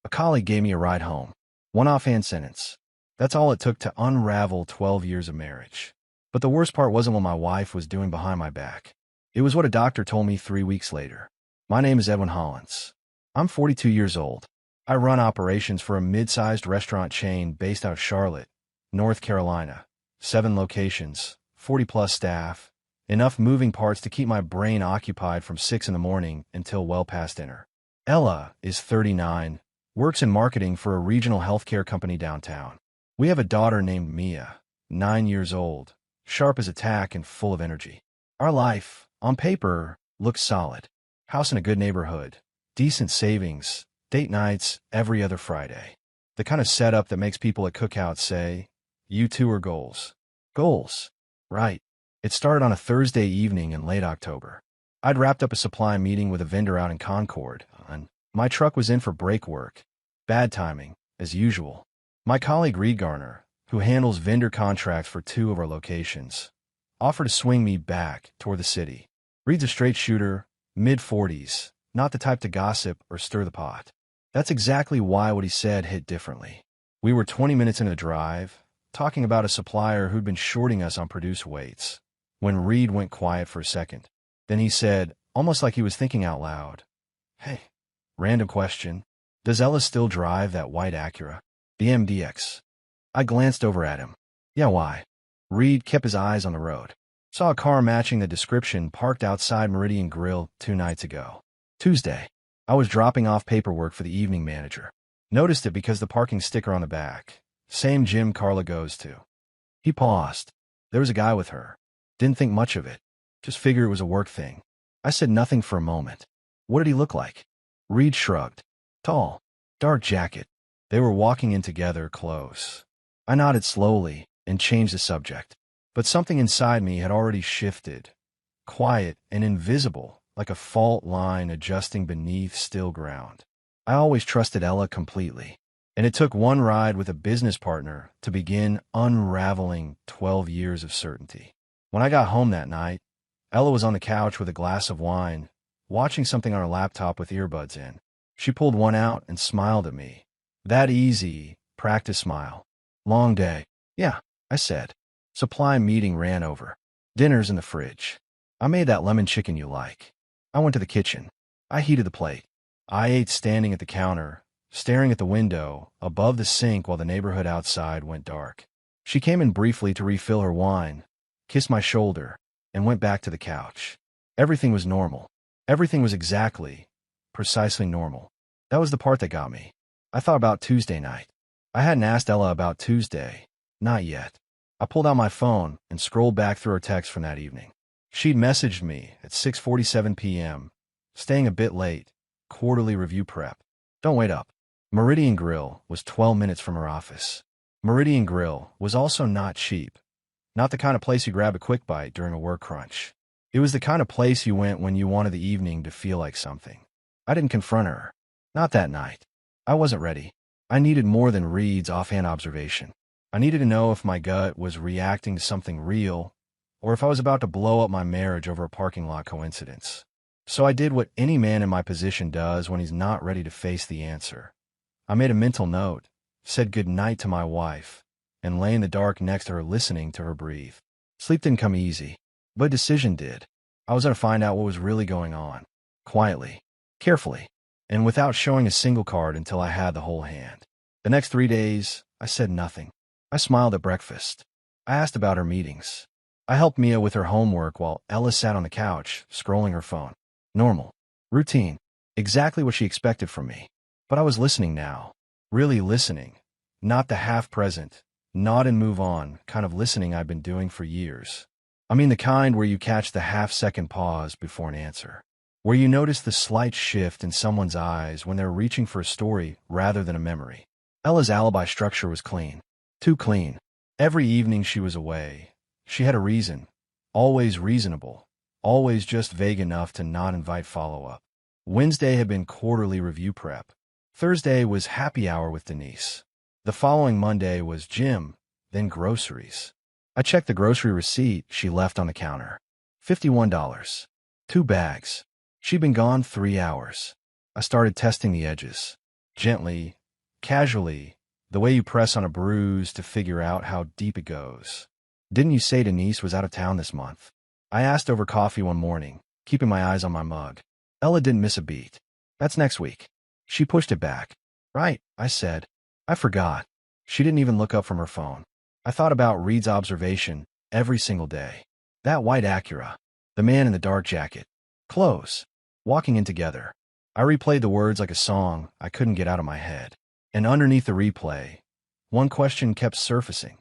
A colleague gave me a ride home. One offhand sentence. That's all it took to unravel 12 years of marriage. But the worst part wasn't what my wife was doing behind my back. It was what a doctor told me 3 weeks later. My name is Edwin Hollins. I'm 42 years old. I run operations for a mid-sized restaurant chain based out of Charlotte, North Carolina. 7 locations, 40-plus staff, enough moving parts to keep my brain occupied from 6 in the morning until well past dinner. Ella is 39, works in marketing for a regional healthcare company downtown. We have a daughter named Mia, 9 years old, sharp as a tack and full of energy. Our life, on paper, looks solid. House in a good neighborhood, decent savings, date nights every other Friday. The kind of setup that makes people at cookouts say, "You two are goals." Goals. Right. It started on a Thursday evening in late October. I'd wrapped up a supply meeting with a vendor out in Concord, and my truck was in for brake work. Bad timing, as usual. My colleague Reed Garner, who handles vendor contracts for 2 of our locations, offered to swing me back toward the city. Reed's a straight shooter, mid-40s, not the type to gossip or stir the pot. That's exactly why what he said hit differently. We were 20 minutes into the drive, talking about a supplier who'd been shorting us on produce weights, when Reed went quiet for a second. Then he said, almost like he was thinking out loud, "Hey, random question. Does Ella still drive that white Acura? The MDX?" I glanced over at him. "Yeah, why?" Reed kept his eyes on the road. "Saw a car matching the description parked outside Meridian Grill 2 nights ago. Tuesday. I was dropping off paperwork for the evening manager. Noticed it because the parking sticker on the back. Same gym Carla goes to." He paused. There was a guy with her. Didn't think much of it. Just figured it was a work thing. I said nothing for a moment. "What did he look like?" Reed shrugged. "Tall. Dark jacket." They were walking in together, close. I nodded slowly and changed the subject. But something inside me had already shifted. Quiet and invisible, like a fault line adjusting beneath still ground. I always trusted Ella completely, and it took one ride with a business partner to begin unraveling 12 years of certainty. When I got home that night, Ella was on the couch with a glass of wine, watching something on her laptop with earbuds in. She pulled one out and smiled at me. That easy, practice smile. "Long day." "Yeah," I said. "Supply meeting ran over. Dinner's in the fridge. I made that lemon chicken you like." I went to the kitchen. I heated the plate. I ate standing at the counter, staring at the window above the sink while the neighborhood outside went dark. She came in briefly to refill her wine, kissed my shoulder, and went back to the couch. Everything was normal. Everything was precisely normal. That was the part that got me. I thought about Tuesday night. I hadn't asked Ella about Tuesday. Not yet. I pulled out my phone and scrolled back through her texts from that evening. She'd messaged me at 6:47 p.m., staying a bit late, quarterly review prep. Don't wait up. Meridian Grill was 12 minutes from her office. Meridian Grill was also not cheap. Not the kind of place you grab a quick bite during a work crunch. It was the kind of place you went when you wanted the evening to feel like something. I didn't confront her. Not that night. I wasn't ready. I needed more than Reed's offhand observation. I needed to know if my gut was reacting to something real, or if I was about to blow up my marriage over a parking lot coincidence. So I did what any man in my position does when he's not ready to face the answer. I made a mental note, said good night to my wife, and lay in the dark next to her listening to her breathe. Sleep didn't come easy, but a decision did. I was going to find out what was really going on. Quietly, carefully, and without showing a single card until I had the whole hand. The next 3 days, I said nothing. I smiled at breakfast. I asked about her meetings. I helped Mia with her homework while Ella sat on the couch, scrolling her phone. Normal. Routine. Exactly what she expected from me. But I was listening now. Really listening. Not the half-present, nod and move on kind of listening I've been doing for years. I mean the kind where you catch the half-second pause before an answer. Where you notice the slight shift in someone's eyes when they're reaching for a story rather than a memory. Ella's alibi structure was clean. Too clean. Every evening she was away, she had a reason. Always reasonable. Always just vague enough to not invite follow-up. Wednesday had been quarterly review prep. Thursday was happy hour with Denise. The following Monday was gym, then groceries. I checked the grocery receipt she left on the counter. $51. 2 bags. She'd been gone 3 hours. I started testing the edges. Gently, casually, the way you press on a bruise to figure out how deep it goes. Didn't you say Denise was out of town this month? I asked over coffee one morning, keeping my eyes on my mug. Ella didn't miss a beat. That's next week. She pushed it back. Right, I said. I forgot. She didn't even look up from her phone. I thought about Reed's observation every single day. That white Acura. The man in the dark jacket. Clothes. Walking in together. I replayed the words like a song I couldn't get out of my head. And underneath the replay, one question kept surfacing.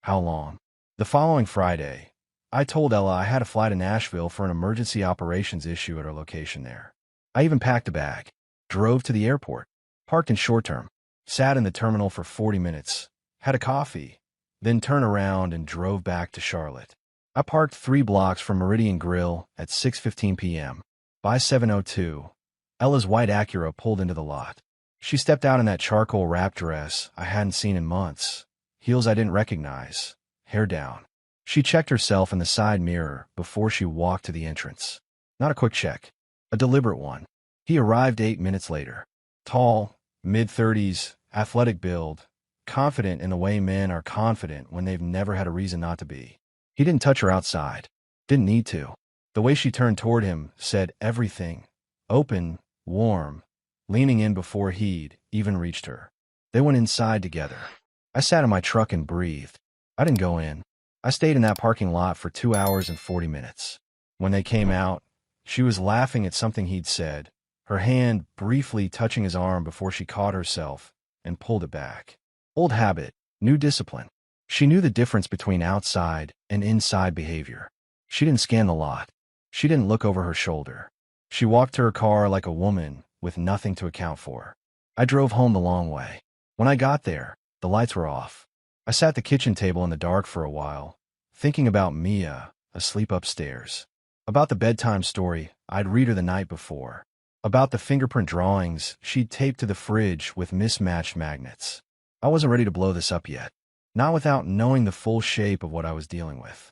How long? The following Friday, I told Ella I had to fly to Nashville for an emergency operations issue at our location there. I even packed a bag, drove to the airport, parked in short term, sat in the terminal for 40 minutes, had a coffee, then turned around and drove back to Charlotte. I parked 3 blocks from Meridian Grill at 6:15 p.m. By 7:02, Ella's white Acura pulled into the lot. She stepped out in that charcoal wrap dress I hadn't seen in months, heels I didn't recognize, hair down. She checked herself in the side mirror before she walked to the entrance. Not a quick check, a deliberate one. He arrived 8 minutes later. Tall, mid-30s, athletic build, confident in the way men are confident when they've never had a reason not to be. He didn't touch her outside. Didn't need to. The way she turned toward him said everything. Open, warm, leaning in before he'd even reached her. They went inside together. I sat in my truck and breathed. I didn't go in. I stayed in that parking lot for 2 hours and 40 minutes. When they came out, she was laughing at something he'd said, her hand briefly touching his arm before she caught herself and pulled it back. Old habit, new discipline. She knew the difference between outside and inside behavior. She didn't scan the lot. She didn't look over her shoulder. She walked to her car like a woman with nothing to account for. I drove home the long way. When I got there, the lights were off. I sat at the kitchen table in the dark for a while, thinking about Mia, asleep upstairs. About the bedtime story I'd read her the night before. About the fingerprint drawings she'd taped to the fridge with mismatched magnets. I wasn't ready to blow this up yet. Not without knowing the full shape of what I was dealing with.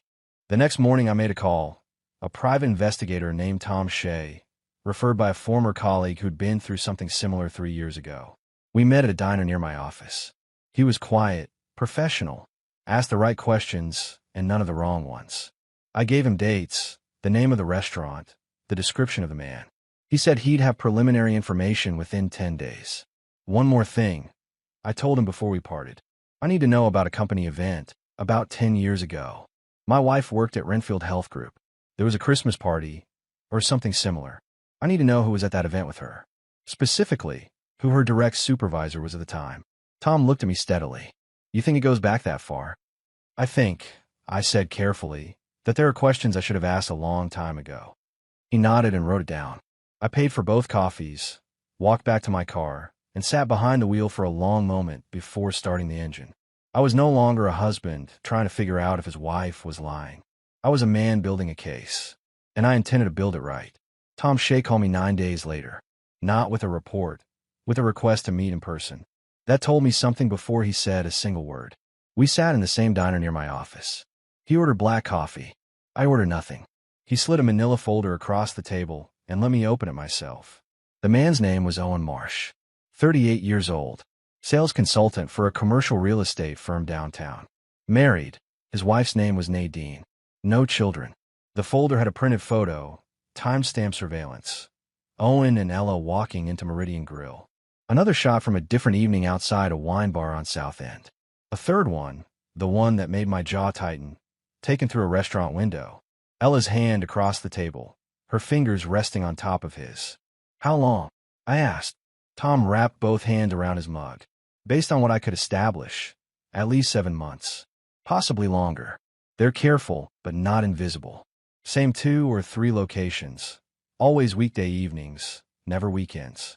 The next morning I made a call. A private investigator named Tom Shea, referred by a former colleague who'd been through something similar 3 years ago. We met at a diner near my office. He was quiet, professional, asked the right questions and none of the wrong ones. I gave him dates, the name of the restaurant, the description of the man. He said he'd have preliminary information within 10 days. One more thing, I told him before we parted. I need to know about a company event about 10 years ago. My wife worked at Renfield Health Group. There was a Christmas party, or something similar. I need to know who was at that event with her. Specifically, who her direct supervisor was at the time. Tom looked at me steadily. You think it goes back that far? I think, I said carefully, that there are questions I should have asked a long time ago. He nodded and wrote it down. I paid for both coffees, walked back to my car, and sat behind the wheel for a long moment before starting the engine. I was no longer a husband trying to figure out if his wife was lying. I was a man building a case, and I intended to build it right. Tom Shea called me 9 days later, not with a report, with a request to meet in person. That told me something before he said a single word. We sat in the same diner near my office. He ordered black coffee. I ordered nothing. He slid a manila folder across the table and let me open it myself. The man's name was Owen Marsh, 38 years old, sales consultant for a commercial real estate firm downtown. Married. His wife's name was Nadine. No children. The folder had a printed photo, timestamp surveillance. Owen and Ella walking into Meridian Grill. Another shot from a different evening outside a wine bar on South End. A third one, the one that made my jaw tighten, taken through a restaurant window. Ella's hand across the table, her fingers resting on top of his. How long? I asked. Tom wrapped both hands around his mug. Based on what I could establish, at least 7 months. Possibly longer. They're careful, but not invisible. Same 2 or 3 locations. Always weekday evenings, never weekends.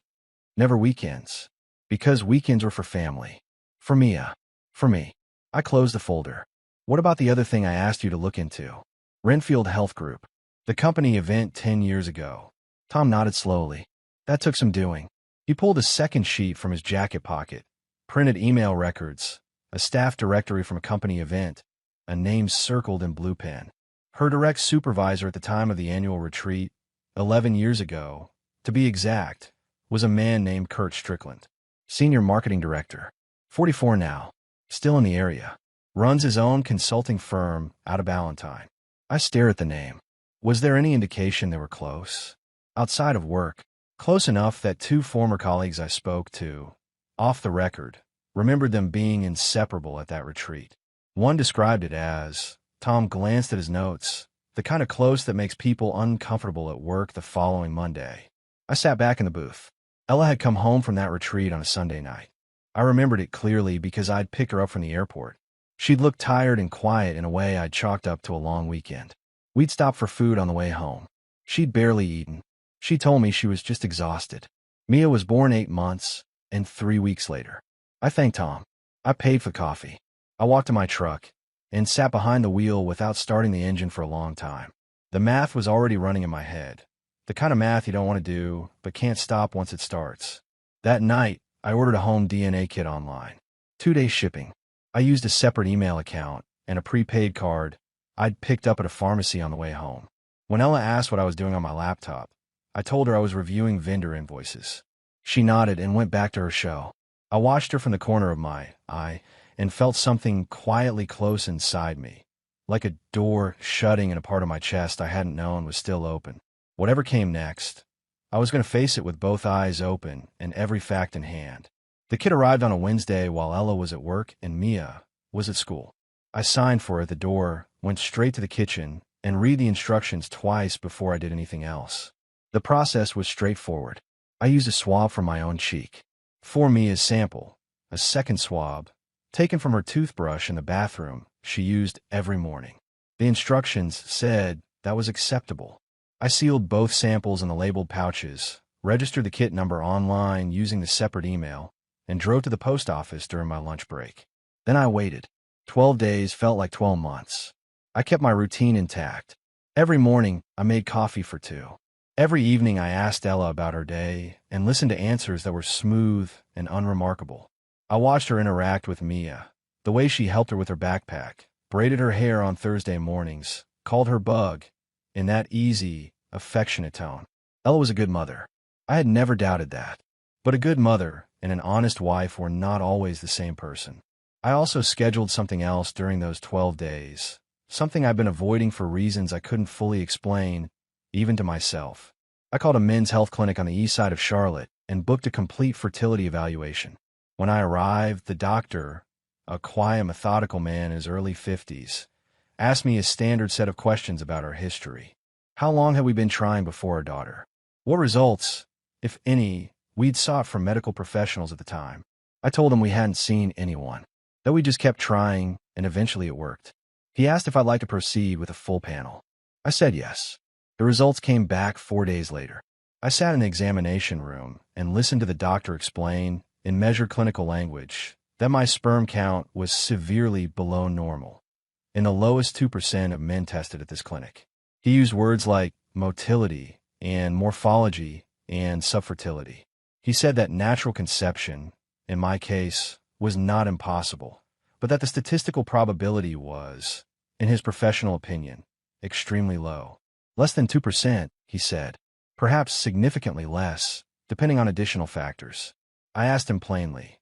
Never weekends. Because weekends were for family. For Mia. For me. I closed the folder. What about the other thing I asked you to look into? Renfield Health Group. The company event 10 years ago. Tom nodded slowly. That took some doing. He pulled a second sheet from his jacket pocket, printed email records, a staff directory from a company event, a name circled in blue pen. Her direct supervisor at the time of the annual retreat, 11 years ago, to be exact, was a man named Kurt Strickland. senior marketing director, 44 now, still in the area, runs his own consulting firm out of Ballantyne. I stare at the name. Was there any indication they were close? Outside of work, close enough that two former colleagues I spoke to, off the record, remembered them being inseparable at that retreat. One described it as, Tom glanced at his notes, the kind of close that makes people uncomfortable at work the following Monday. I sat back in the booth. Ella had come home from that retreat on a Sunday night. I remembered it clearly because I'd picked her up from the airport. She'd looked tired and quiet in a way I'd chalked up to a long weekend. We'd stopped for food on the way home. She'd barely eaten. She told me she was just exhausted. Mia was born 8 months, and 3 weeks later. I thanked Tom. I paid for coffee. I walked to my truck and sat behind the wheel without starting the engine for a long time. The math was already running in my head. The kind of math you don't want to do, but can't stop once it starts. That night, I ordered a home DNA kit online. 2-day shipping. I used a separate email account and a prepaid card I'd picked up at a pharmacy on the way home. When Ella asked what I was doing on my laptop, I told her I was reviewing vendor invoices. She nodded and went back to her show. I watched her from the corner of my eye and felt something quietly close inside me, like a door shutting in a part of my chest I hadn't known was still open. Whatever came next, I was going to face it with both eyes open and every fact in hand. The kit arrived on a Wednesday while Ella was at work and Mia was at school. I signed for it at the door, went straight to the kitchen, and read the instructions twice before I did anything else. The process was straightforward. I used a swab from my own cheek. For Mia's sample, a second swab, taken from her toothbrush in the bathroom, she used every morning. The instructions said that was acceptable. I sealed both samples in the labeled pouches, registered the kit number online using the separate email, and drove to the post office during my lunch break. Then I waited. 12 days felt like 12 months. I kept my routine intact. Every morning, I made coffee for 2. Every evening, I asked Ella about her day and listened to answers that were smooth and unremarkable. I watched her interact with Mia, the way she helped her with her backpack, braided her hair on Thursday mornings, called her Bug, in that easy, affectionate tone. Ella was a good mother. I had never doubted that. But a good mother and an honest wife were not always the same person. I also scheduled something else during those 12 days, something I'd been avoiding for reasons I couldn't fully explain, even to myself. I called a men's health clinic on the east side of Charlotte and booked a complete fertility evaluation. When I arrived, the doctor, a quiet, methodical man in his early 50s, asked me a standard set of questions about our history. How long had we been trying before our daughter? What results, if any, we'd sought from medical professionals at the time. I told him we hadn't seen anyone, that we just kept trying, and eventually it worked. He asked if I'd like to proceed with a full panel. I said yes. The results came back 4 days later. I sat in the examination room and listened to the doctor explain, in measured clinical language, that my sperm count was severely below normal, in the lowest 2% of men tested at this clinic. He used words like motility and morphology and subfertility. He said that natural conception, in my case, was not impossible, but that the statistical probability was, in his professional opinion, extremely low. Less than 2%, he said. Perhaps significantly less, depending on additional factors. I asked him plainly,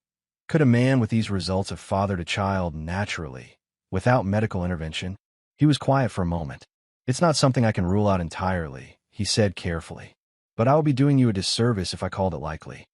could a man with these results have fathered a child naturally, without medical intervention? He was quiet for a moment. It's not something I can rule out entirely, he said carefully, but I would be doing you a disservice if I called it likely.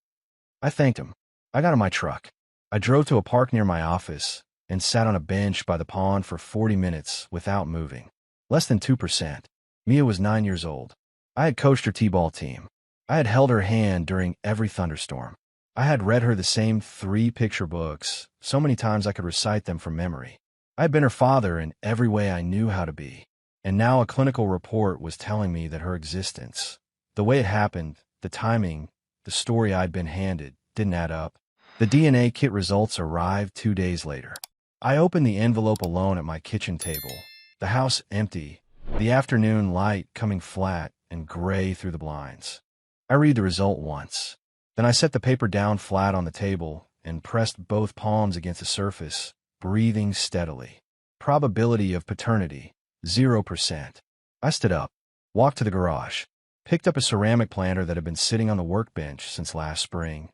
I thanked him. I got in my truck. I drove to a park near my office and sat on a bench by the pond for 40 minutes without moving. Less than 2%. Mia was 9 years old. I had coached her t-ball team. I had held her hand during every thunderstorm. I had read her the same 3 picture books so many times I could recite them from memory. I had been her father in every way I knew how to be. And now a clinical report was telling me that her existence, the way it happened, the timing, the story I'd been handed, didn't add up. The DNA kit results arrived 2 days later. I opened the envelope alone at my kitchen table, the house empty, the afternoon light coming flat and gray through the blinds. I read the result once. Then I set the paper down flat on the table and pressed both palms against the surface, breathing steadily. Probability of paternity, 0%. I stood up, walked to the garage, picked up a ceramic planter that had been sitting on the workbench since last spring.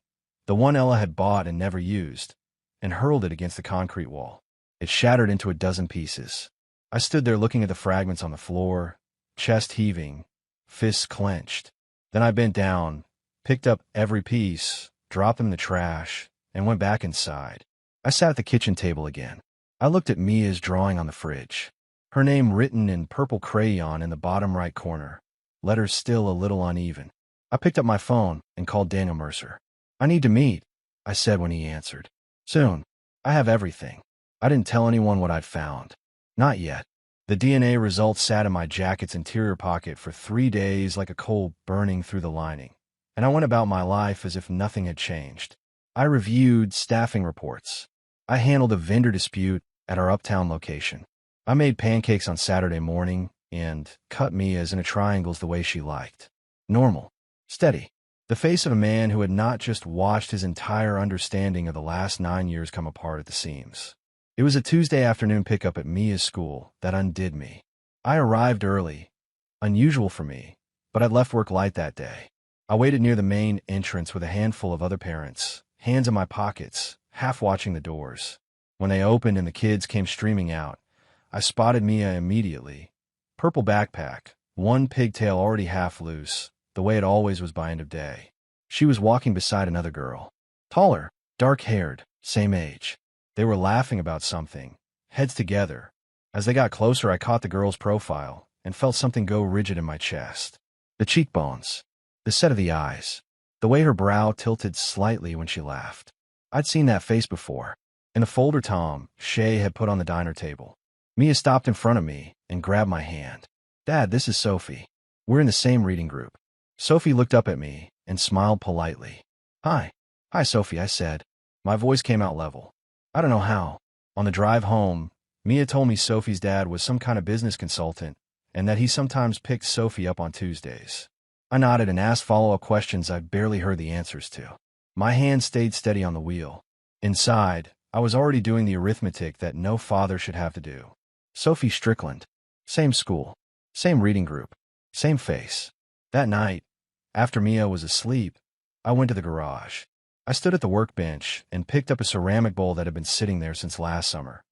the one Ella had bought and never used, and hurled it against the concrete wall. It shattered into a dozen pieces. I stood there looking at the fragments on the floor, chest heaving, fists clenched. Then I bent down, picked up every piece, dropped them in the trash, and went back inside. I sat at the kitchen table again. I looked at Mia's drawing on the fridge. Her name written in purple crayon in the bottom right corner, letters still a little uneven. I picked up my phone and called Daniel Mercer. "I need to meet," I said when he answered. "Soon. I have everything." I didn't tell anyone what I'd found. Not yet. The DNA results sat in my jacket's interior pocket for 3 days like a coal burning through the lining, and I went about my life as if nothing had changed. I reviewed staffing reports. I handled a vendor dispute at our uptown location. I made pancakes on Saturday morning and cut Mia's into triangles the way she liked. Normal. Steady. The face of a man who had not just watched his entire understanding of the last 9 years come apart at the seams. It was a Tuesday afternoon pickup at Mia's school that undid me. I arrived early, unusual for me, but I'd left work late that day. I waited near the main entrance with a handful of other parents, hands in my pockets, half watching the doors. When they opened and the kids came streaming out, I spotted Mia immediately. Purple backpack, one pigtail already half loose, the way it always was by end of day. She was walking beside another girl. Taller, dark-haired, same age. They were laughing about something, heads together. As they got closer, I caught the girl's profile and felt something go rigid in my chest. The cheekbones, the set of the eyes, the way her brow tilted slightly when she laughed. I'd seen that face before, in the folder Tom Shay had put on the diner table. Mia stopped in front of me and grabbed my hand. "Dad, this is Sophie. We're in the same reading group." Sophie looked up at me and smiled politely. "Hi." "Hi, Sophie," I said. My voice came out level. I don't know how. On the drive home, Mia told me Sophie's dad was some kind of business consultant and that he sometimes picked Sophie up on Tuesdays. I nodded and asked follow-up questions I barely heard the answers to. My hand stayed steady on the wheel. Inside, I was already doing the arithmetic that no father should have to do. Sophie Strickland. Same school. Same reading group. Same face. That night, after Mia was asleep, I went to the garage. I stood at the workbench and picked up a ceramic bowl that had been sitting there since last summer.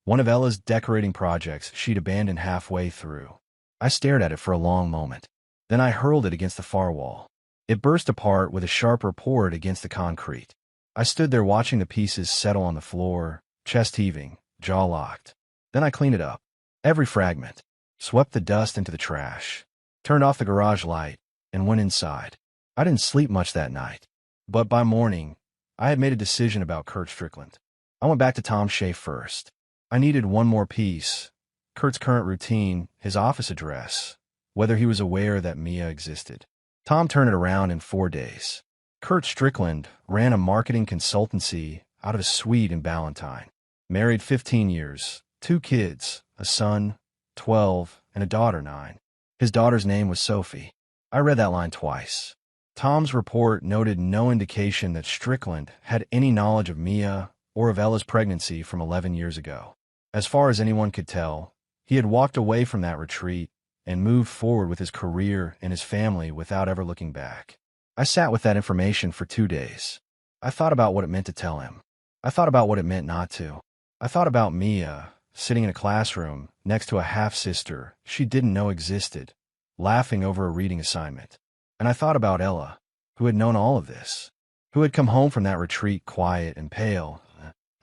One of Ella's decorating projects she'd abandoned halfway through. I stared at it for a long moment. Then I hurled it against the far wall. It burst apart with a sharp report against the concrete. I stood there watching the pieces settle on the floor, chest heaving, jaw locked. Then I cleaned it up. Every fragment. Swept the dust into the trash. Turned off the garage light and went inside. I didn't sleep much that night. But by morning, I had made a decision about Kurt Strickland. I went back to Tom Shay first. I needed one more piece. Kurt's current routine, his office address, whether he was aware that Mia existed. Tom turned it around in 4 days. Kurt Strickland ran a marketing consultancy out of a suite in Ballantyne. Married 15 years, 2 kids, a son, 12, and a daughter, 9. His daughter's name was Sophie. I read that line twice. Tom's report noted no indication that Strickland had any knowledge of Mia or of Ella's pregnancy from 11 years ago. As far as anyone could tell, he had walked away from that retreat and moved forward with his career and his family without ever looking back. I sat with that information for 2 days. I thought about what it meant to tell him. I thought about what it meant not to. I thought about Mia, sitting in a classroom next to a half-sister she didn't know existed, laughing over a reading assignment. And I thought about Ella, who had known all of this, who had come home from that retreat quiet and pale,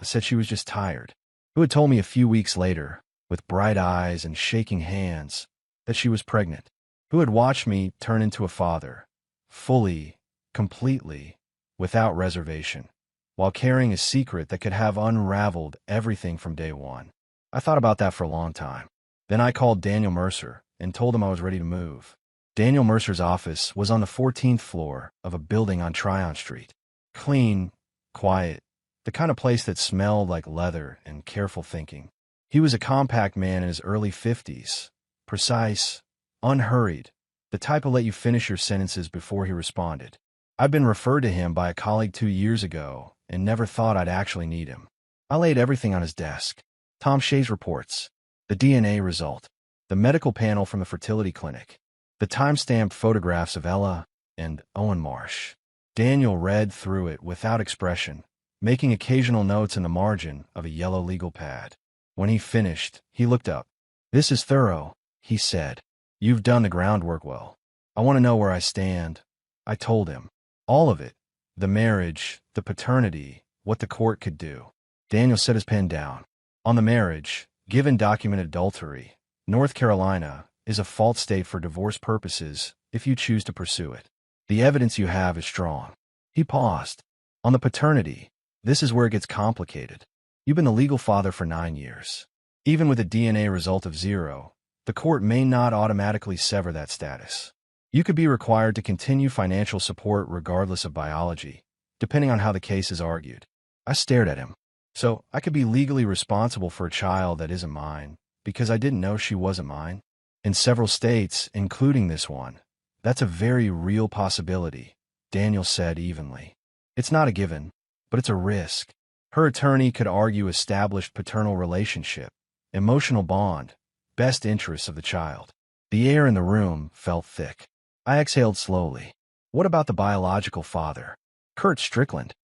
said she was just tired, who had told me a few weeks later, with bright eyes and shaking hands, that she was pregnant, who had watched me turn into a father, fully, completely, without reservation, while carrying a secret that could have unraveled everything from day one. I thought about that for a long time. Then I called Daniel Mercer and told him I was ready to move. Daniel Mercer's office was on the 14th floor of a building on Tryon Street. Clean, quiet, the kind of place that smelled like leather and careful thinking. He was a compact man in his early 50s, precise, unhurried, the type to let you finish your sentences before he responded. I'd been referred to him by a colleague 2 years ago and never thought I'd actually need him. I laid everything on his desk. Tom Shay's reports, the DNA result, the medical panel from the fertility clinic, the time-stamped photographs of Ella and Owen Marsh. Daniel read through it without expression, making occasional notes in the margin of a yellow legal pad. When he finished, he looked up. "This is thorough," he said. "You've done the groundwork well. I want to know where I stand." I told him. All of it. The marriage, the paternity, what the court could do. Daniel set his pen down. On the marriage, given documented adultery, North Carolina is a fault state for divorce purposes if you choose to pursue it. The evidence you have is strong. He paused. On the paternity, this is where it gets complicated. You've been the legal father for 9 years. Even with a DNA result of 0, the court may not automatically sever that status. You could be required to continue financial support regardless of biology, depending on how the case is argued. I stared at him. So I could be legally responsible for a child that isn't mine, because I didn't know she wasn't mine? In several states, including this one, that's a very real possibility, Daniel said evenly. It's not a given, but it's a risk. Her attorney could argue established paternal relationship, emotional bond, best interests of the child. The air in the room felt thick. I exhaled slowly. What about the biological father? Kurt Strickland.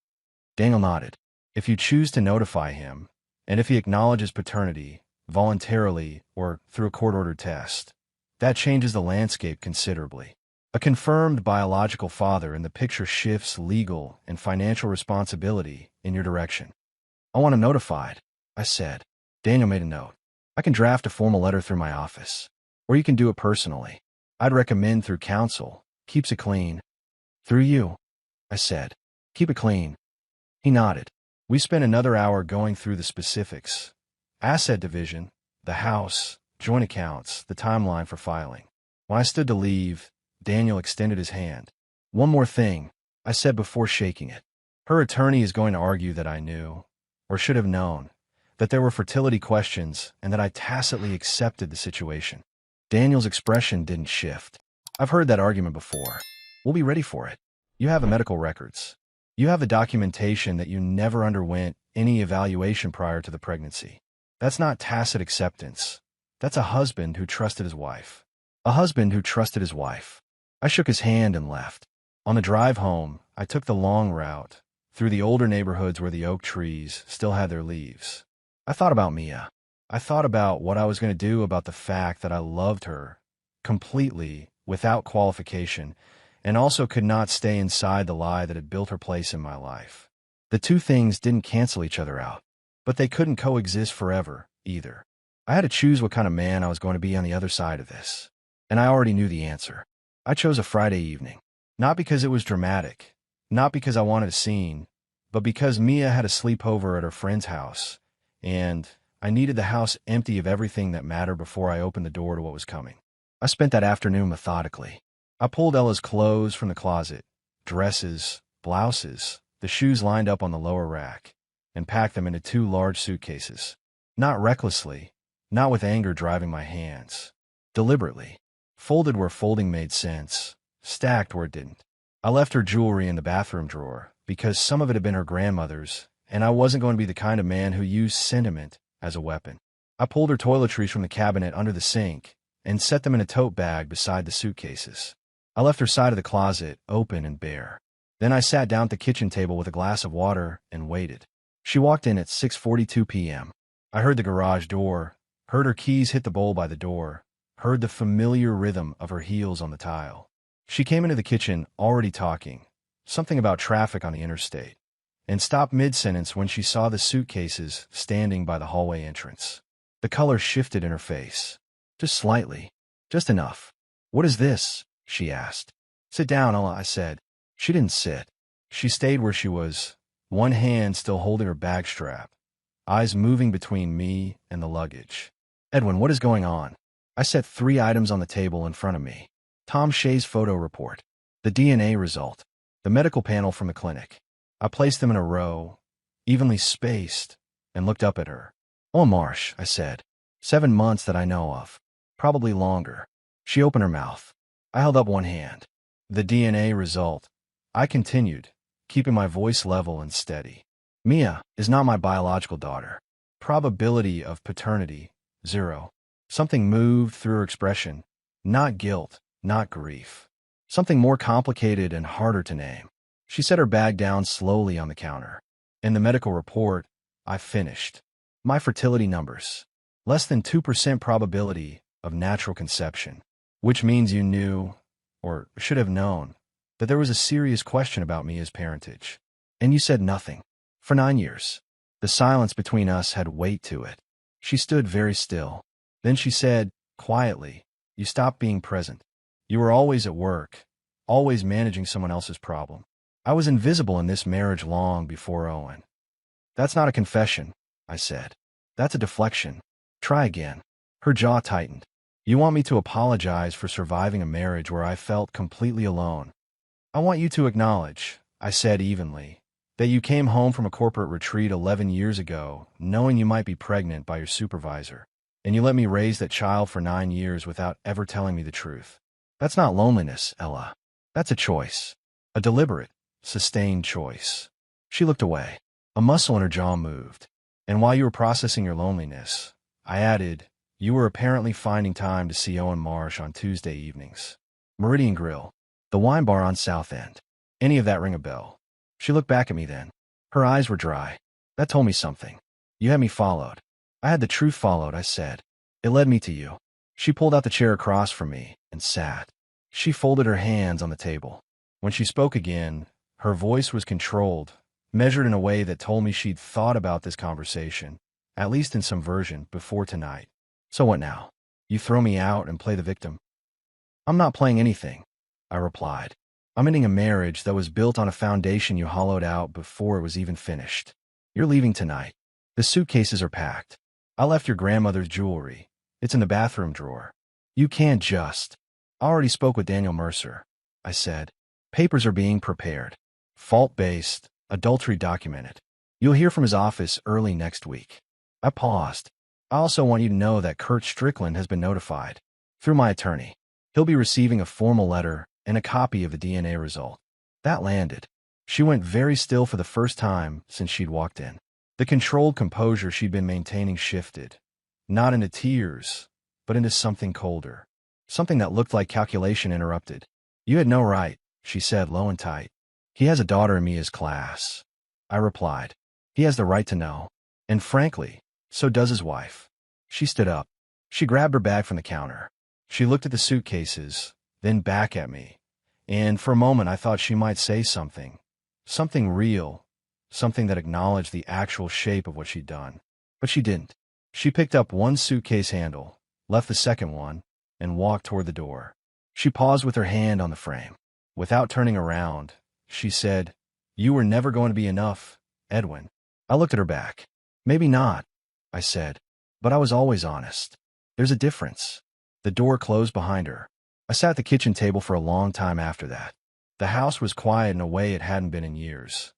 Daniel nodded. If you choose to notify him, and if he acknowledges paternity, voluntarily or through a court-ordered test, that changes the landscape considerably. A confirmed biological father in the picture shifts legal and financial responsibility in your direction. I want him notified, I said. Daniel made a note. I can draft a formal letter through my office, or you can do it personally. I'd recommend through counsel. Keeps it clean. Through you, I said. Keep it clean. He nodded. We spent another hour going through the specifics. Asset division, the house, joint accounts, the timeline for filing. When I stood to leave, Daniel extended his hand. One more thing, I said before shaking it. Her attorney is going to argue that I knew, or should have known, that there were fertility questions and that I tacitly accepted the situation. Daniel's expression didn't shift. I've heard that argument before. We'll be ready for it. You have the medical records. You have the documentation that you never underwent any evaluation prior to the pregnancy. That's not tacit acceptance. That's a husband who trusted his wife. A husband who trusted his wife. I shook his hand and left. On the drive home, I took the long route, through the older neighborhoods where the oak trees still had their leaves. I thought about Mia. I thought about what I was going to do about the fact that I loved her, completely, without qualification, and also could not stay inside the lie that had built her place in my life. The two things didn't cancel each other out, but they couldn't coexist forever, either. I had to choose what kind of man I was going to be on the other side of this, and I already knew the answer. I chose a Friday evening, not because it was dramatic, not because I wanted a scene, but because Mia had a sleepover at her friend's house, and I needed the house empty of everything that mattered before I opened the door to what was coming. I spent that afternoon methodically. I pulled Ella's clothes from the closet, dresses, blouses, the shoes lined up on the lower rack, and packed them into 2 large suitcases. Not recklessly, not with anger driving my hands. Deliberately. Folded where folding made sense, stacked where it didn't. I left her jewelry in the bathroom drawer because some of it had been her grandmother's, and I wasn't going to be the kind of man who used sentiment as a weapon. I pulled her toiletries from the cabinet under the sink and set them in a tote bag beside the suitcases. I left her side of the closet open and bare. Then I sat down at the kitchen table with a glass of water and waited. She walked in at 6:42 p.m. I heard the garage door, heard her keys hit the bowl by the door, heard the familiar rhythm of her heels on the tile. She came into the kitchen already talking, something about traffic on the interstate, and stopped mid-sentence when she saw the suitcases standing by the hallway entrance. The color shifted in her face. Just slightly. Just enough. "What is this?" she asked. "Sit down, Ella," I said. She didn't sit. She stayed where she was, one hand still holding her bag strap, eyes moving between me and the luggage. "Edwin, what is going on?" I set 3 items on the table in front of me. Tom Shea's photo report, the DNA result, the medical panel from the clinic. I placed them in a row, evenly spaced, and looked up at her. "Oh, Marsh," I said. 7 months that I know of. Probably longer. She opened her mouth. I held up one hand. The DNA result. I continued, keeping my voice level and steady. "Mia is not my biological daughter. Probability of paternity, 0. Something moved through her expression. Not guilt, not grief. Something more complicated and harder to name. She set her bag down slowly on the counter. In the medical report, I finished. My fertility numbers. Less than 2% probability of natural conception. Which means you knew, or should have known, that there was a serious question about me as parentage. And you said nothing. For 9 years. The silence between us had weight to it. She stood very still. Then she said, quietly, you stopped being present. You were always at work, always managing someone else's problem. I was invisible in this marriage long before Owen. That's not a confession, I said. That's a deflection. Try again. Her jaw tightened. You want me to apologize for surviving a marriage where I felt completely alone. I want you to acknowledge, I said evenly, that you came home from a corporate retreat 11 years ago, knowing you might be pregnant by your supervisor, and you let me raise that child for 9 years without ever telling me the truth. That's not loneliness, Ella. That's a choice. A deliberate, sustained choice. She looked away. A muscle in her jaw moved. And while you were processing your loneliness, I added, you were apparently finding time to see Owen Marsh on Tuesday evenings. Meridian Grill. The wine bar on South End. Any of that ring a bell? She looked back at me then. Her eyes were dry. That told me something. You had me followed. I had the truth followed, I said. It led me to you. She pulled out the chair across from me and sat. She folded her hands on the table. When she spoke again, her voice was controlled, measured in a way that told me she'd thought about this conversation, at least in some version, before tonight. So what now? You throw me out and play the victim? I'm not playing anything, I replied. I'm ending a marriage that was built on a foundation you hollowed out before it was even finished. You're leaving tonight. The suitcases are packed. I left your grandmother's jewelry. It's in the bathroom drawer. You can't just. I already spoke with Daniel Mercer, I said. Papers are being prepared. Fault-based, adultery documented. You'll hear from his office early next week. I paused. I also want you to know that Kurt Strickland has been notified. Through my attorney. He'll be receiving a formal letter and a copy of the DNA result. That landed. She went very still for the first time since she'd walked in. The controlled composure she'd been maintaining shifted. Not into tears, but into something colder. Something that looked like calculation interrupted. You had no right, she said low and tight. He has a daughter in Mia's class. I replied. He has the right to know. And frankly, so does his wife. She stood up. She grabbed her bag from the counter. She looked at the suitcases, then back at me. And for a moment I thought she might say something. Something real. Something that acknowledged the actual shape of what she'd done. But she didn't. She picked up one suitcase handle, left the second one, and walked toward the door. She paused with her hand on the frame. Without turning around, she said, You were never going to be enough, Edwin. I looked at her back. Maybe not, I said, but I was always honest. There's a difference. The door closed behind her. I sat at the kitchen table for a long time after that. The house was quiet in a way it hadn't been in years.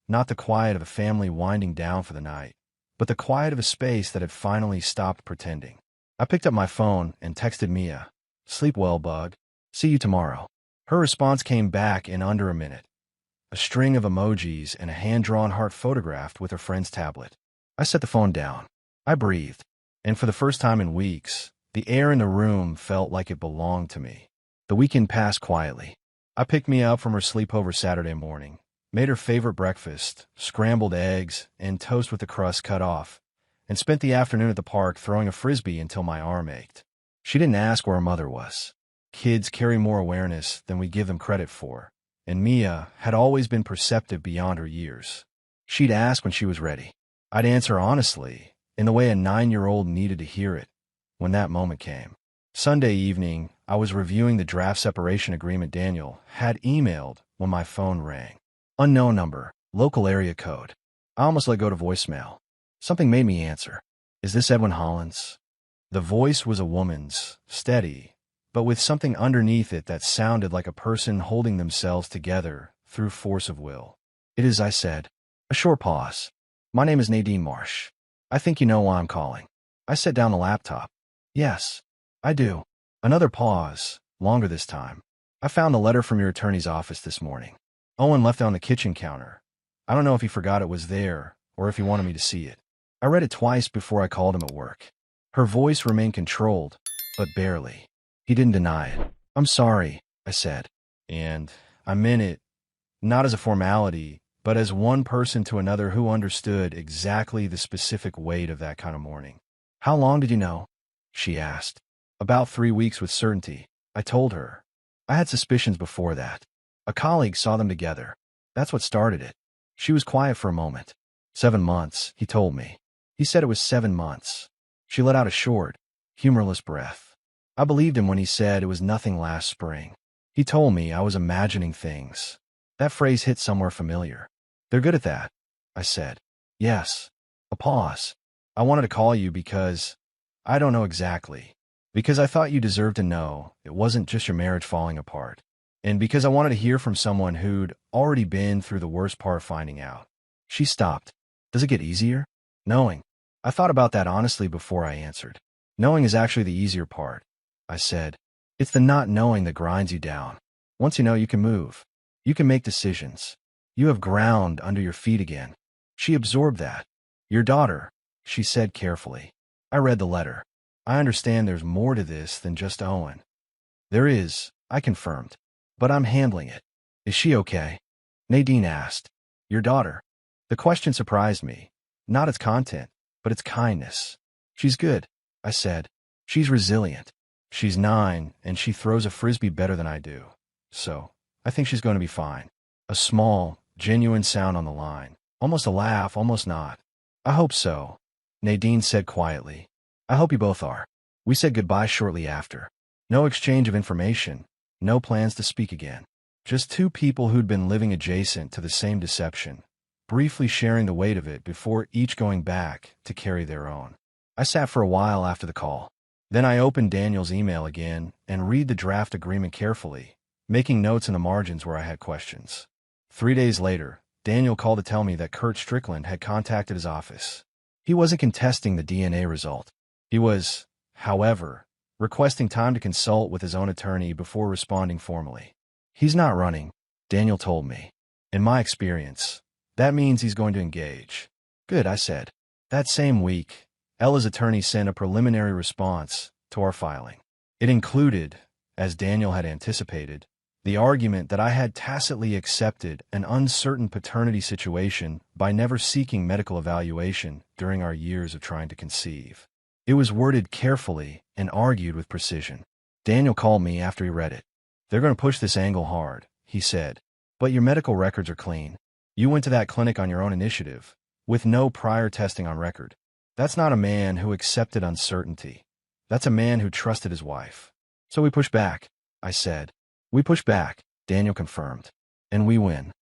Not the quiet of a family winding down for the night, but the quiet of a space that had finally stopped pretending. I picked up my phone and texted Mia. Sleep well, bug. See you tomorrow. Her response came back in under a minute. A string of emojis and a hand-drawn heart photographed with her friend's tablet. I set the phone down. I breathed. And for the first time in weeks, the air in the room felt like it belonged to me. The weekend passed quietly. I picked Mia up from her sleepover Saturday morning, made her favorite breakfast, scrambled eggs and toast with the crust cut off, and spent the afternoon at the park throwing a frisbee until my arm ached. She didn't ask where her mother was. Kids carry more awareness than we give them credit for, and Mia had always been perceptive beyond her years. She'd ask when she was ready. I'd answer honestly, in the way a 9-year-old needed to hear it, when that moment came. Sunday evening, I was reviewing the draft separation agreement Daniel had emailed when my phone rang. Unknown number, local area code. I almost let go to voicemail. Something made me answer. Is this Edwin Hollins? The voice was a woman's, steady, but with something underneath it that sounded like a person holding themselves together through force of will. It is, I said. A short pause. My name is Nadine Marsh. I think you know why I'm calling. I set down the laptop. Yes, I do. Another pause, longer this time. I found the letter from your attorney's office this morning. Owen left it on the kitchen counter. I don't know if he forgot it was there or if he wanted me to see it. I read it twice before I called him at work. Her voice remained controlled, but barely. He didn't deny it. I'm sorry, I said. And I meant it not as a formality, but as one person to another who understood exactly the specific weight of that kind of mourning. How long did you know? She asked. About 3 weeks with certainty, I told her. I had suspicions before that. A colleague saw them together. That's what started it. She was quiet for a moment. 7 months, he told me. He said it was 7 months. She let out a short, humorless breath. I believed him when he said it was nothing last spring. He told me I was imagining things. That phrase hit somewhere familiar. They're good at that, I said. Yes. A pause. I wanted to call you because I don't know exactly. Because I thought you deserved to know it wasn't just your marriage falling apart. And because I wanted to hear from someone who'd already been through the worst part of finding out. She stopped. Does it get easier? Knowing. I thought about that honestly before I answered. Knowing is actually the easier part, I said. It's the not knowing that grinds you down. Once you know, you can move. You can make decisions. You have ground under your feet again. She absorbed that. Your daughter, she said carefully. I read the letter. I understand there's more to this than just Owen. There is, I confirmed. But I'm handling it. Is she okay? Nadine asked. Your daughter. The question surprised me. Not its content, but its kindness. She's good, I said. She's resilient. She's 9, and she throws a frisbee better than I do. So, I think she's going to be fine. A small, genuine sound on the line. Almost a laugh, almost not. I hope so, Nadine said quietly. I hope you both are. We said goodbye shortly after. No exchange of information, no plans to speak again. Just two people who'd been living adjacent to the same deception, briefly sharing the weight of it before each going back to carry their own. I sat for a while after the call. Then I opened Daniel's email again and read the draft agreement carefully, making notes in the margins where I had questions. 3 days later, Daniel called to tell me that Kurt Strickland had contacted his office. He wasn't contesting the DNA result. He was, however, requesting time to consult with his own attorney before responding formally. He's not running, Daniel told me. In my experience, that means he's going to engage. Good, I said. That same week, Ella's attorney sent a preliminary response to our filing. It included, as Daniel had anticipated, the argument that I had tacitly accepted an uncertain paternity situation by never seeking medical evaluation during our years of trying to conceive. It was worded carefully and argued with precision. Daniel called me after he read it. They're going to push this angle hard, he said. But your medical records are clean. You went to that clinic on your own initiative, with no prior testing on record. That's not a man who accepted uncertainty. That's a man who trusted his wife. So we push back, I said. We push back, Daniel confirmed. And we win.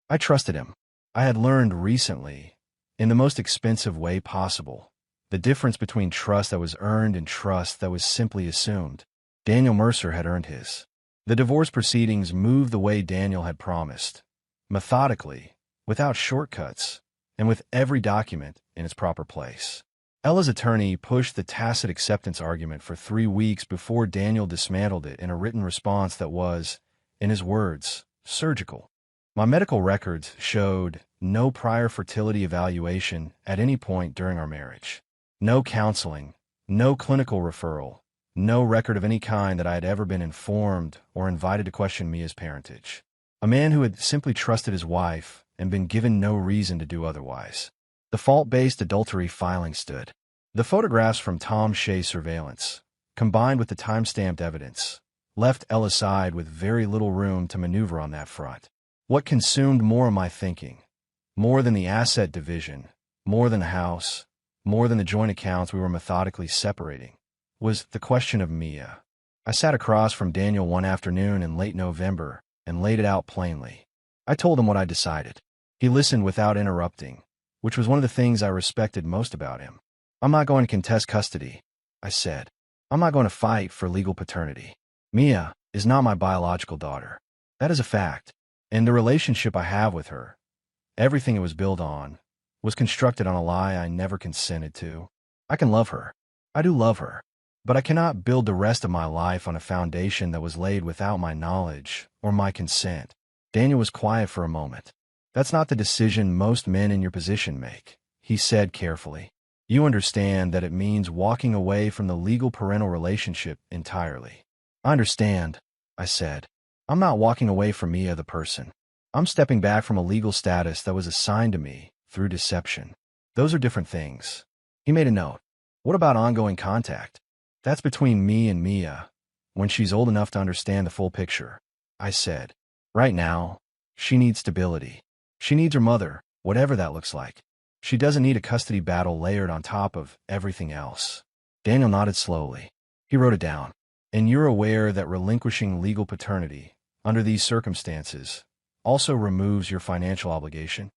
I trusted him. I had learned recently, in the most expensive way possible, the difference between trust that was earned and trust that was simply assumed. Daniel Mercer had earned his. The divorce proceedings moved the way Daniel had promised, methodically, without shortcuts, and with every document in its proper place. Ella's attorney pushed the tacit acceptance argument for 3 weeks before Daniel dismantled it in a written response that was, in his words, surgical. My medical records showed no prior fertility evaluation at any point during our marriage. No counseling, no clinical referral, no record of any kind that I had ever been informed or invited to question Mia's parentage. A man who had simply trusted his wife and been given no reason to do otherwise. The fault-based adultery filing stood. The photographs from Tom Shea's surveillance, combined with the time-stamped evidence, left Ella's side with very little room to maneuver on that front. What consumed more of my thinking, more than the asset division, more than the house, more than the joint accounts we were methodically separating, was the question of Mia. I sat across from Daniel one afternoon in late November and laid it out plainly. I told him what I decided. He listened without interrupting, which was one of the things I respected most about him. I'm not going to contest custody, I said. I'm not going to fight for legal paternity. Mia is not my biological daughter. That is a fact. And the relationship I have with her, everything it was built on, was constructed on a lie I never consented to. I can love her. I do love her. But I cannot build the rest of my life on a foundation that was laid without my knowledge or my consent. Daniel was quiet for a moment. That's not the decision most men in your position make, he said carefully. You understand that it means walking away from the legal parental relationship entirely. I understand, I said. I'm not walking away from Mia the person. I'm stepping back from a legal status that was assigned to me through deception. Those are different things. He made a note. What about ongoing contact? That's between me and Mia, when she's old enough to understand the full picture. I said, right now, she needs stability. She needs her mother, whatever that looks like. She doesn't need a custody battle layered on top of everything else. Daniel nodded slowly. He wrote it down. And you're aware that relinquishing legal paternity, under these circumstances, also removes your financial obligation?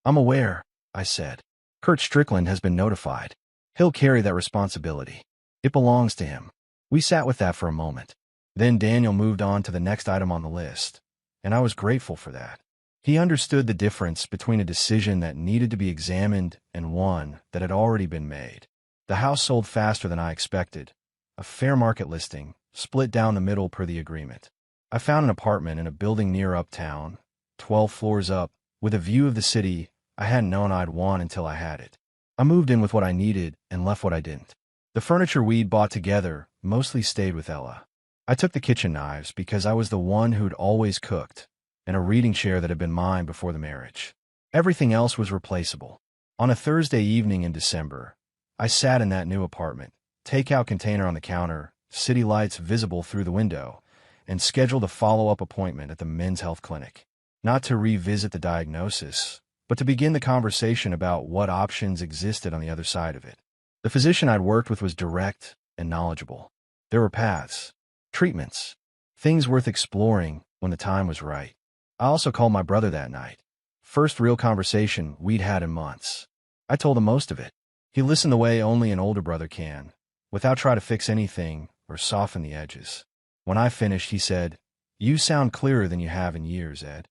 I'm aware, I said. Kurt Strickland has been notified. He'll carry that responsibility. It belongs to him. We sat with that for a moment. Then Daniel moved on to the next item on the list, and I was grateful for that. He understood the difference between a decision that needed to be examined and one that had already been made. The house sold faster than I expected. A fair market listing, split down the middle per the agreement. I found an apartment in a building near uptown, 12 floors up, with a view of the city I hadn't known I'd want until I had it. I moved in with what I needed and left what I didn't. The furniture we'd bought together mostly stayed with Ella. I took the kitchen knives because I was the one who'd always cooked, and a reading chair that had been mine before the marriage. Everything else was replaceable. On a Thursday evening in December, I sat in that new apartment, takeout container on the counter, city lights visible through the window, and scheduled a follow-up appointment at the men's health clinic. Not to revisit the diagnosis, but to begin the conversation about what options existed on the other side of it. The physician I'd worked with was direct and knowledgeable. There were paths, treatments, things worth exploring when the time was right. I also called my brother that night. First real conversation we'd had in months. I told him most of it. He listened the way only an older brother can, without trying to fix anything or soften the edges. When I finished, he said, "You sound clearer than you have in years, Ed."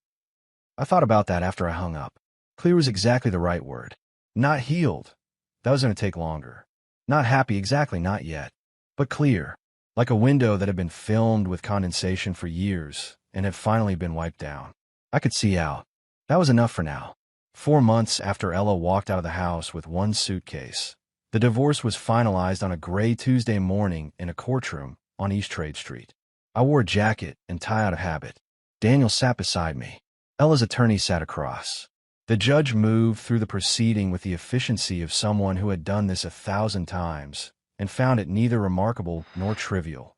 I thought about that after I hung up. Clear was exactly the right word. Not healed. That was going to take longer. Not happy, exactly, not yet. But clear. Like a window that had been filmed with condensation for years and had finally been wiped down. I could see out. That was enough for now. 4 months after Ella walked out of the house with one suitcase, the divorce was finalized on a gray Tuesday morning in a courtroom on East Trade Street. I wore a jacket and tie out of habit. Daniel sat beside me. Ella's attorney sat across. The judge moved through the proceeding with the efficiency of someone who had done this 1,000 times and found it neither remarkable nor trivial.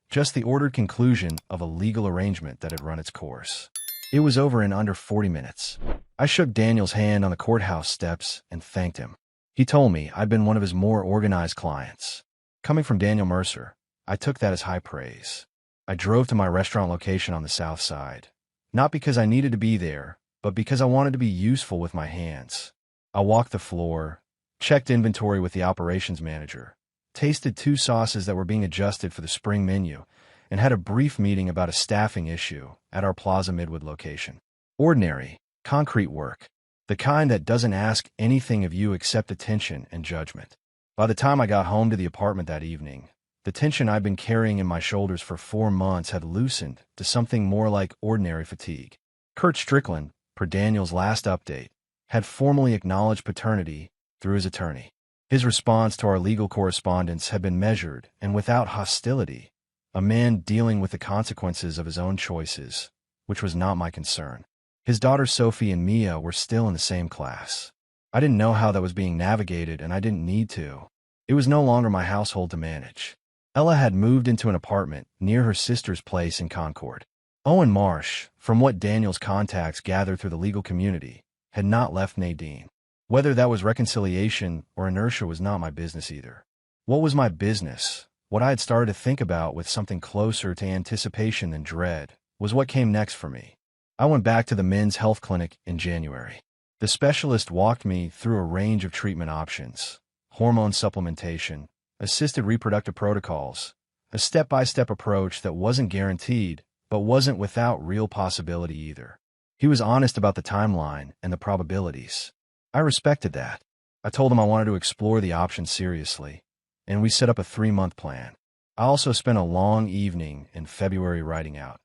Just the ordered conclusion of a legal arrangement that had run its course. It was over in under 40 minutes. I shook Daniel's hand on the courthouse steps and thanked him. He told me I'd been one of his more organized clients. Coming from Daniel Mercer, I took that as high praise. I drove to my restaurant location on the south side. Not because I needed to be there, but because I wanted to be useful with my hands. I walked the floor, checked inventory with the operations manager, tasted 2 sauces that were being adjusted for the spring menu, and had a brief meeting about a staffing issue at our Plaza Midwood location. Ordinary, concrete work. The kind that doesn't ask anything of you except attention and judgment. By the time I got home to the apartment that evening, the tension I'd been carrying in my shoulders for 4 months had loosened to something more like ordinary fatigue. Kurt Strickland, per Daniel's last update, had formally acknowledged paternity through his attorney. His response to our legal correspondence had been measured and without hostility, a man dealing with the consequences of his own choices, which was not my concern. His daughters Sophie and Mia were still in the same class. I didn't know how that was being navigated, and I didn't need to. It was no longer my household to manage. Ella had moved into an apartment near her sister's place in Concord. Owen Marsh, from what Daniel's contacts gathered through the legal community, had not left Nadine. Whether that was reconciliation or inertia was not my business either. What was my business, what I had started to think about with something closer to anticipation than dread, was what came next for me. I went back to the men's health clinic in January. The specialist walked me through a range of treatment options: hormone supplementation, assisted reproductive protocols, a step-by-step approach that wasn't guaranteed, but wasn't without real possibility either. He was honest about the timeline and the probabilities. I respected that. I told him I wanted to explore the options seriously, and we set up a 3-month plan. I also spent a long evening in February writing out,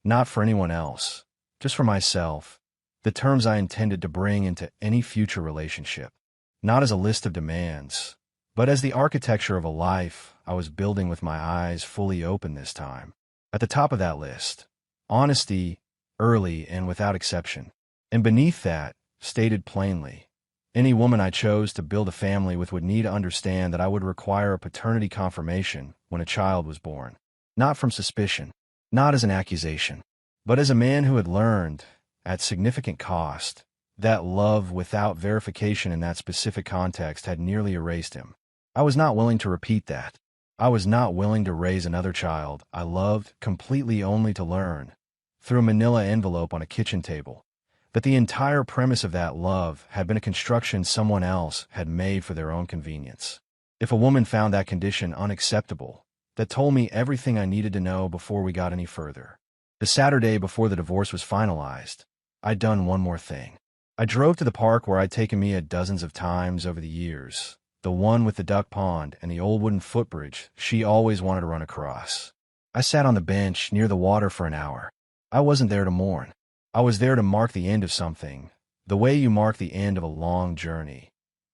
not for anyone else, just for myself, the terms I intended to bring into any future relationship, not as a list of demands, but as the architecture of a life I was building with my eyes fully open this time. At the top of that list, honesty, early and without exception. And beneath that, stated plainly, any woman I chose to build a family with would need to understand that I would require a paternity confirmation when a child was born. Not from suspicion, not as an accusation, but as a man who had learned, at significant cost, that love without verification in that specific context had nearly erased him. I was not willing to repeat that. I was not willing to raise another child I loved completely only to learn, through a manila envelope on a kitchen table, that the entire premise of that love had been a construction someone else had made for their own convenience. If a woman found that condition unacceptable, that told me everything I needed to know before we got any further. The Saturday before the divorce was finalized, I'd done one more thing. I drove to the park where I'd taken Mia dozens of times over the years, the one with the duck pond and the old wooden footbridge she always wanted to run across. I sat on the bench near the water for an hour. I wasn't there to mourn. I was there to mark the end of something, the way you mark the end of a long journey.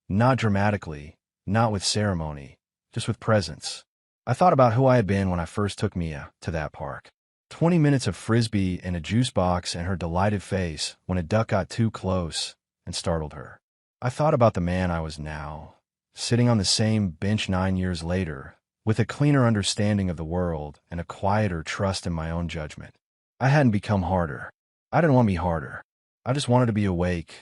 Not dramatically, not with ceremony, just with presence. I thought about who I had been when I first took Mia to that park. 20 minutes of frisbee and a juice box and her delighted face when a duck got too close and startled her. I thought about the man I was now, sitting on the same bench 9 years later, with a cleaner understanding of the world and a quieter trust in my own judgment. I hadn't become harder. I didn't want to be harder. I just wanted to be awake,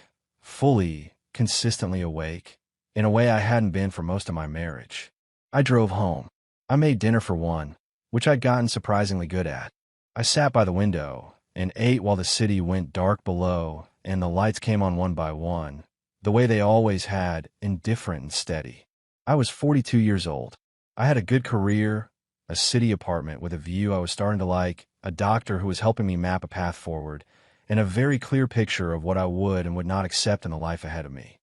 fully, consistently awake, in a way I hadn't been for most of my marriage. I drove home. I made dinner for one, which I'd gotten surprisingly good at. I sat by the window and ate while the city went dark below and the lights came on one by one, the way they always had, indifferent and steady. I was 42 years old. I had a good career, a city apartment with a view I was starting to like, a doctor who was helping me map a path forward, and a very clear picture of what I would and would not accept in the life ahead of me.